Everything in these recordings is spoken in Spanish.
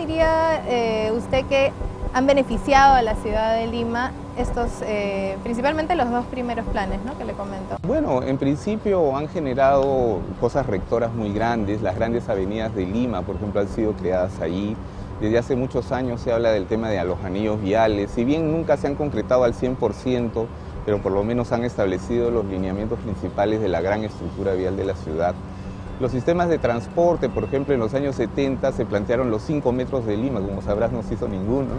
diría usted que han beneficiado a la ciudad de Lima estos, principalmente los dos primeros planes, ¿no?, que le comento? Bueno, en principio han generado cosas rectoras muy grandes. Las grandes avenidas de Lima, por ejemplo, han sido creadas allí. Desde hace muchos años se habla del tema de los anillos viales. Si bien nunca se han concretado al 100%, pero por lo menos han establecido los lineamientos principales de la gran estructura vial de la ciudad. Los sistemas de transporte, por ejemplo, en los años 70 se plantearon los 5 metros de Lima, como sabrás no se hizo ninguno.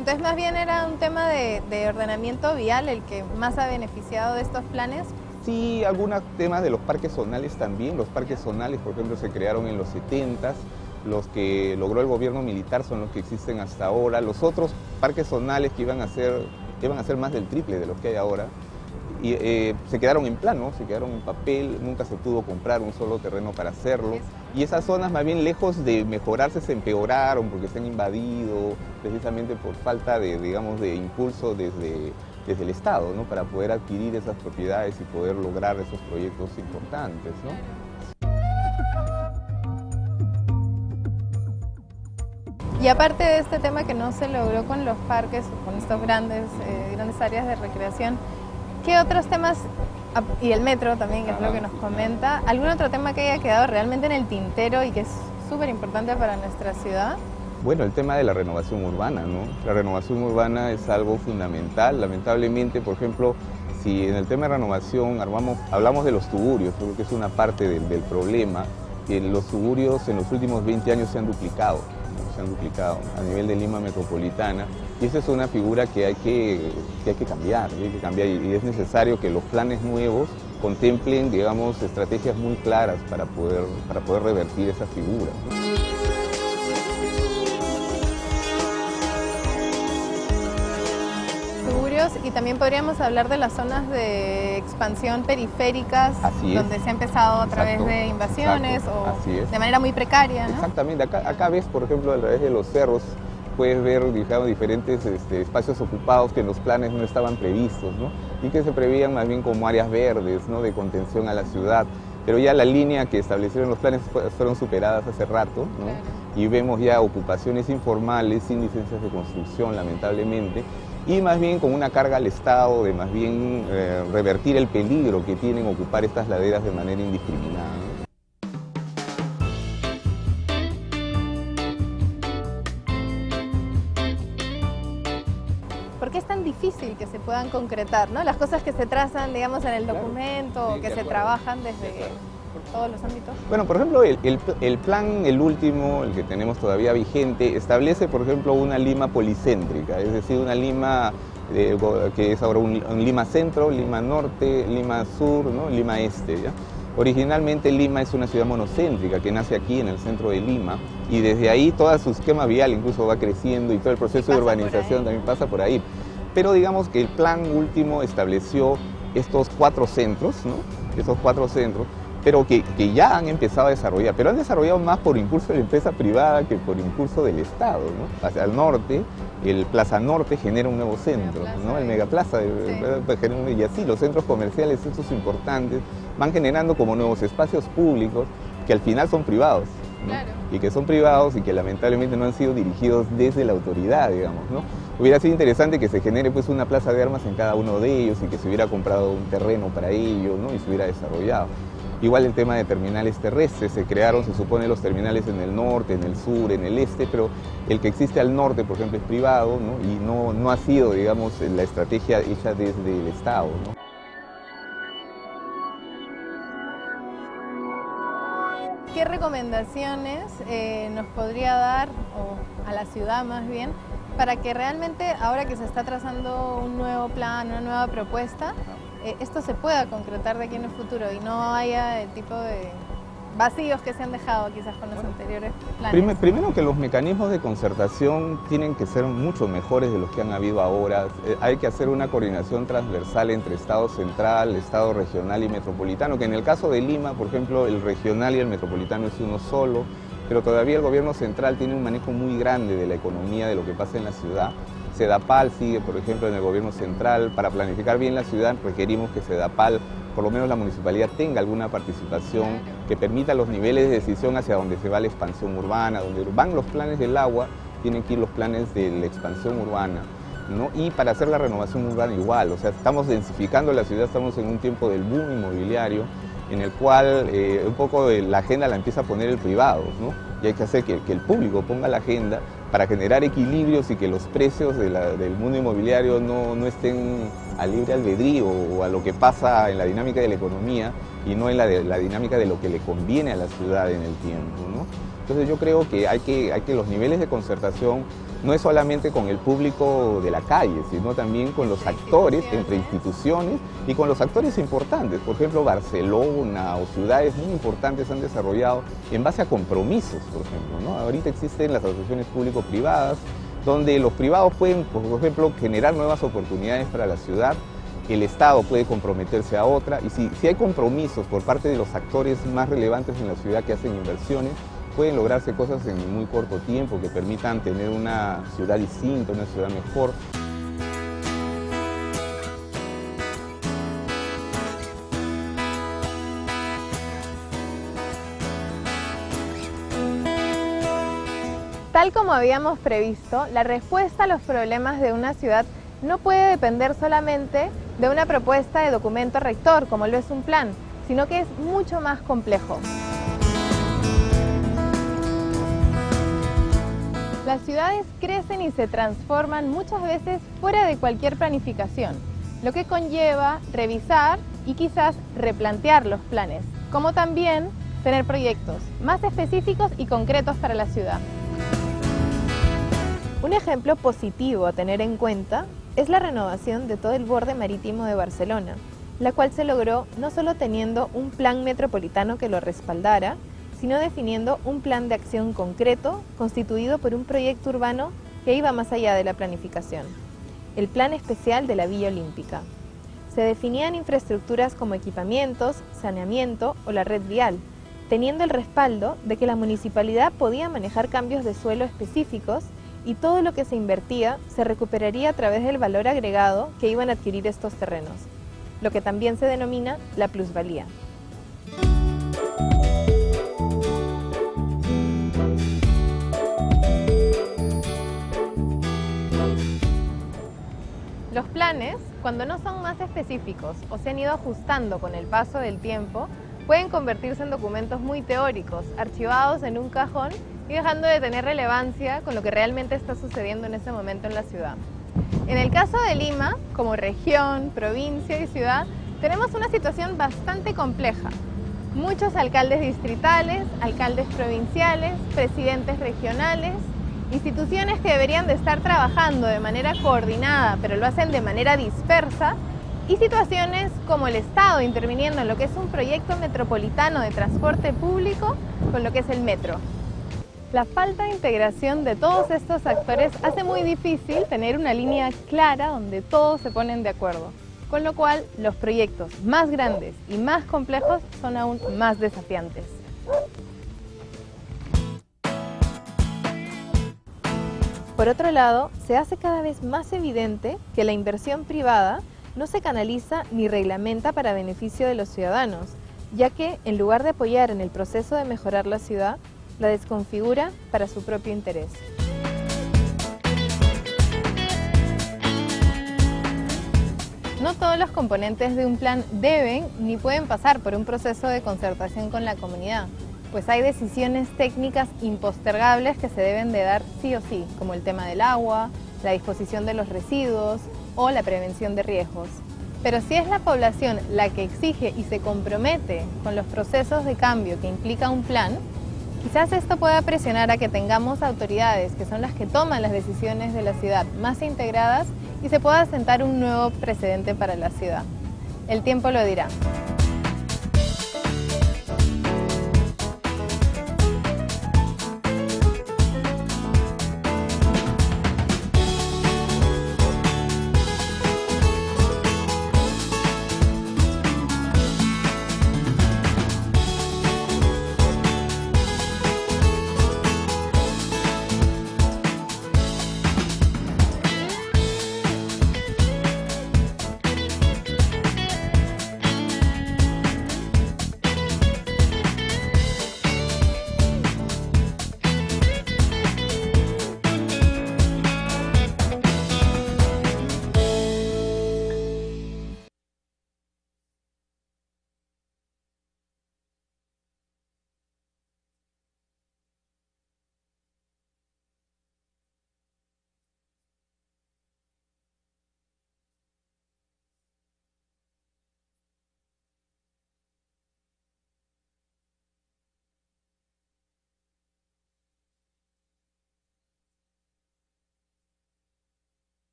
Entonces más bien era un tema de ordenamiento vial el que más ha beneficiado de estos planes. Sí, algunos temas de los parques zonales también. Los parques zonales, por ejemplo, se crearon en los 70s. Los que logró el gobierno militar son los que existen hasta ahora. Los otros parques zonales que iban a ser más del triple de los que hay ahora, y se quedaron en plano, se quedaron en papel, nunca se pudo comprar un solo terreno para hacerlo. Y esas zonas, más bien lejos de mejorarse, se empeoraron porque se han invadido, precisamente por falta de, digamos, de impulso desde el Estado, ¿no?, para poder adquirir esas propiedades y poder lograr esos proyectos importantes, ¿no? Y aparte de este tema que no se logró con los parques o con estos grandes áreas de recreación, ¿qué otros temas, y el metro también, que es lo que nos comenta, algún otro tema que haya quedado realmente en el tintero y que es súper importante para nuestra ciudad? Bueno, el tema de la renovación urbana, ¿no? La renovación urbana es algo fundamental. Lamentablemente, por ejemplo, si en el tema de renovación hablamos de los tugurios, creo que es una parte del problema, que los tugurios en los últimos 20 años se han duplicado. Se han duplicado a nivel de Lima metropolitana, y esa es una figura que hay que cambiar, y es necesario que los planes nuevos contemplen, digamos, estrategias muy claras para poder revertir esa figura, ¿no? Y también podríamos hablar de las zonas de expansión periféricas, donde se ha empezado a través de invasiones o de manera muy precaria, ¿no? Exactamente, acá ves, por ejemplo, a través de los cerros, puedes ver, digamos, diferentes espacios ocupados que en los planes no estaban previstos, ¿no?, y que se prevían más bien como áreas verdes, ¿no?, de contención a la ciudad. Pero ya la línea que establecieron los planes fueron superadas hace rato, ¿no? Claro. Y vemos ya ocupaciones informales sin licencias de construcción, lamentablemente, y más bien con una carga al Estado de más bien revertir el peligro que tienen ocupar estas laderas de manera indiscriminada, ¿no? ¿Por qué es tan difícil que se puedan concretar, ¿no?, las cosas que se trazan, digamos, en el documento, sí, o que se trabajan desde todos los ámbitos? Bueno, por ejemplo, el plan, el último, el que tenemos todavía vigente, establece, por ejemplo, una Lima policéntrica, es decir, una Lima que es ahora un Lima Centro, Lima Norte, Lima Sur, ¿no?, Lima Este, ¿ya? Originalmente Lima es una ciudad monocéntrica que nace aquí en el centro de Lima, y desde ahí todo su esquema vial incluso va creciendo y todo el proceso de urbanización también pasa por ahí. Pero digamos que el plan último estableció estos 4 centros, ¿no?, estos 4 centros, pero que ya han empezado a desarrollar, pero han desarrollado más por impulso de la empresa privada que por impulso del Estado, ¿no? Hacia el norte, el Plaza Norte genera un nuevo centro, ¿no?, el Megaplaza, y así los centros comerciales, estos importantes, van generando como nuevos espacios públicos que al final son privados, ¿no? Claro. Y que son privados y que lamentablemente no han sido dirigidos desde la autoridad, digamos, ¿no? Hubiera sido interesante que se genere pues una plaza de armas en cada uno de ellos y que se hubiera comprado un terreno para ello, ¿no?, y se hubiera desarrollado. Igual el tema de terminales terrestres, se crearon, se supone, los terminales en el norte, en el sur, en el este, pero el que existe al norte, por ejemplo, es privado, ¿no?, y no ha sido, digamos, la estrategia hecha desde el Estado, ¿no? ¿Qué recomendaciones nos podría dar, o a la ciudad más bien, para que realmente, ahora que se está trazando un nuevo plan, una nueva propuesta, esto se pueda concretar de aquí en el futuro y no haya el tipo de vacíos que se han dejado quizás con los anteriores planes? Primero que los mecanismos de concertación tienen que ser mucho mejores de los que han habido ahora. Hay que hacer una coordinación transversal entre Estado central, Estado regional y metropolitano, que en el caso de Lima, por ejemplo, el regional y el metropolitano es uno solo, pero todavía el gobierno central tiene un manejo muy grande de la economía, de lo que pasa en la ciudad. Sedapal sigue, por ejemplo, en el gobierno central. Para planificar bien la ciudad requerimos que Sedapal, por lo menos la municipalidad, tenga alguna participación que permita los niveles de decisión hacia donde se va la expansión urbana, donde van los planes del agua, tienen que ir los planes de la expansión urbana, ¿no? Y para hacer la renovación urbana igual, o sea, estamos densificando la ciudad, estamos en un tiempo del boom inmobiliario, en el cual un poco la agenda la empieza a poner el privado, ¿no? Y hay que hacer que el público ponga la agenda para generar equilibrios y que los precios del mundo inmobiliario no estén a libre albedrío o a lo que pasa en la dinámica de la economía y no en la dinámica de lo que le conviene a la ciudad en el tiempo, ¿no? Entonces yo creo que hay que los niveles de concertación no es solamente con el público de la calle, sino también con los actores entre instituciones y con los actores importantes. Por ejemplo, Barcelona o ciudades muy importantes han desarrollado en base a compromisos, por ejemplo, ¿no? Ahorita existen las asociaciones público-privadas, donde los privados pueden, por ejemplo, generar nuevas oportunidades para la ciudad, el Estado puede comprometerse a otra, y si hay compromisos por parte de los actores más relevantes en la ciudad que hacen inversiones, pueden lograrse cosas en muy corto tiempo que permitan tener una ciudad distinta, una ciudad mejor. Tal como habíamos previsto, la respuesta a los problemas de una ciudad no puede depender solamente de una propuesta de documento rector, como lo es un plan, sino que es mucho más complejo. Las ciudades crecen y se transforman muchas veces fuera de cualquier planificación, lo que conlleva revisar y quizás replantear los planes, como también tener proyectos más específicos y concretos para la ciudad. Un ejemplo positivo a tener en cuenta es la renovación de todo el borde marítimo de Barcelona, la cual se logró no solo teniendo un plan metropolitano que lo respaldara, sino definiendo un plan de acción concreto constituido por un proyecto urbano que iba más allá de la planificación, el Plan Especial de la Villa Olímpica. Se definían infraestructuras como equipamientos, saneamiento o la red vial, teniendo el respaldo de que la municipalidad podía manejar cambios de suelo específicos y todo lo que se invertía se recuperaría a través del valor agregado que iban a adquirir estos terrenos, lo que también se denomina la plusvalía. Los planes, cuando no son más específicos o se han ido ajustando con el paso del tiempo, pueden convertirse en documentos muy teóricos, archivados en un cajón y dejando de tener relevancia con lo que realmente está sucediendo en ese momento en la ciudad. En el caso de Lima, como región, provincia y ciudad, tenemos una situación bastante compleja. Muchos alcaldes distritales, alcaldes provinciales, presidentes regionales, instituciones que deberían de estar trabajando de manera coordinada, pero lo hacen de manera dispersa, y situaciones como el Estado interviniendo en lo que es un proyecto metropolitano de transporte público con lo que es el metro. La falta de integración de todos estos actores hace muy difícil tener una línea clara donde todos se ponen de acuerdo, con lo cual los proyectos más grandes y más complejos son aún más desafiantes. Por otro lado, se hace cada vez más evidente que la inversión privada no se canaliza ni reglamenta para beneficio de los ciudadanos, ya que en lugar de apoyar en el proceso de mejorar la ciudad, la desconfigura para su propio interés. No todos los componentes de un plan deben ni pueden pasar por un proceso de concertación con la comunidad, pues hay decisiones técnicas impostergables que se deben de dar sí o sí, como el tema del agua, la disposición de los residuos o la prevención de riesgos. Pero si es la población la que exige y se compromete con los procesos de cambio que implica un plan, quizás esto pueda presionar a que tengamos autoridades que son las que toman las decisiones de la ciudad más integradas y se pueda sentar un nuevo precedente para la ciudad. El tiempo lo dirá.